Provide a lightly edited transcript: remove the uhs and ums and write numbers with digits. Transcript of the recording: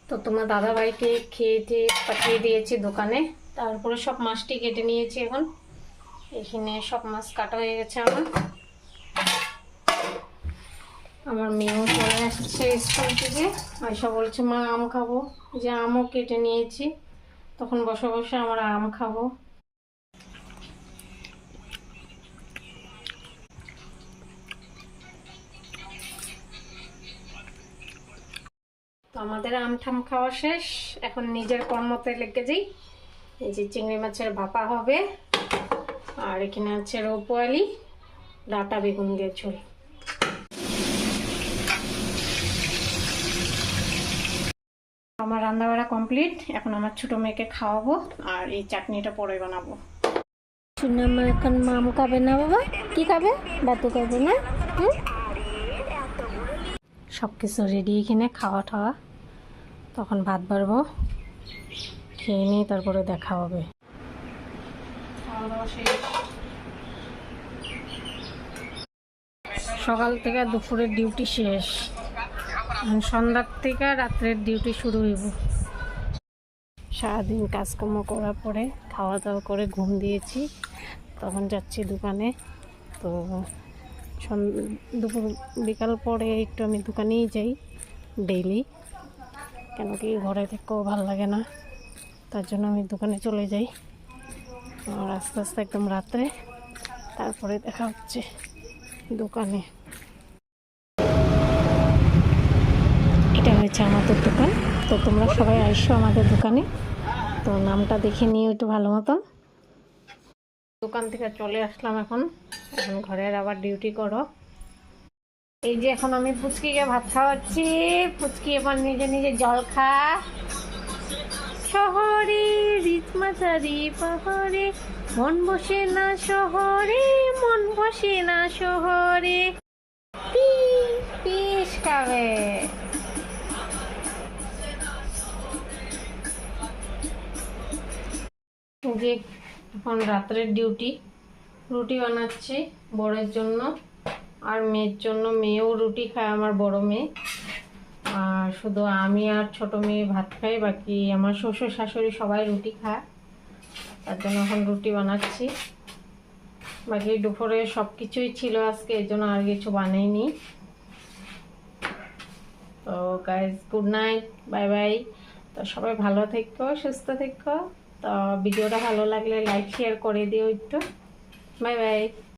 তো তোমার দাদাভাইকে খেয়ে টেয়ে পাঠিয়ে দিয়েছি দোকানে। তারপরে সব মাছটি কেটে নিয়েছি। এখন এখানে সব মাছ কাটা হয়ে গেছে। আমার মেয়েও চলে আসছে স্কুল থেকে। আয়সা বলছে মা আম খাবো, যে আমও কেটে নিয়েছি, তখন বসে বসে আমরা আম খাবো। তো আমাদের আম ঠাম খাওয়া শেষ, এখন নিজের কর্মতে লেগে যাই। এই যে চিংড়ি মাছের ভাপা হবে, আর এখানে আছে রৌপোয়ালি, ডাটা বেগুন দিয়ে ঝোল। আমার রান্না বাড়া কমপ্লিট। এখন আমার ছোট মেয়েকে খাওয়াবো, আর এই চাটনিটা পরে বানাবো। মা এখন মাম খাবে না বাবা? কি খাবে? বাতু খাবে না? সব কিছু রেডি এখানে, খাওয়া টাওয়া, তখন ভাত বাড়বো, খেয়ে নিয়ে তারপরে দেখা হবে। সকাল থেকে দুপুরের ডিউটি শেষ, সন্ধ্যার থেকে রাত্রের ডিউটি শুরু হইব। সারাদিন কাজকর্ম করার পরে খাওয়া দাওয়া করে ঘুম দিয়েছি, তখন যাচ্ছি দোকানে। তো দুপুর বিকাল পরে একটু আমি দোকানেই যাই ডেইলি, কেন কি ঘরে থেকেও ভালো লাগে না, তার জন্য আমি দোকানে চলে যাই। আর আস্তে আস্তে একদম রাত্রে তারপরে দেখা হচ্ছে দোকানে। এটা হয়েছে আমাদের দোকান। তো তোমরা সবাই আসো আমাদের দোকানে। তো নামটা দেখে নিও একটু ভালো মতন। দোকান থেকে চলে আসলাম, এখন ঘরের আবার ডিউটি করো। এই যে এখন আমি পুচকিকে ভাত খাওয়াচ্ছি। পুচকি এবার নিজে নিজে জল খা। শহরে রিতমাতারি পাহাড়ে মন বসে না শহরে, মন বসে না শহরে। পিস খাবে। যে এখন রাত্রের ডিউটি, রুটি বানাচ্ছি বড়ের জন্য আর মেয়ের জন্য। মেয়েও রুটি খায়, আমার বড় মেয়ে। আর শুধু আমি আর ছোট মেয়ে ভাত খাই, বাকি আমার শ্বশুর শাশুড়ি সবাই রুটি খায়, তার জন্য এখন রুটি বানাচ্ছি। বাকি দুপুরে সব কিছুই ছিল আজকে, এর জন্য আর কিছু বানাইনি। তো guys, good night, bye bye. তো সবাই ভালো থেকো, সুস্থ থেকো। তো ভিডিওটা ভালো লাগলে লাইক শেয়ার করে দিও একটু। Bye bye.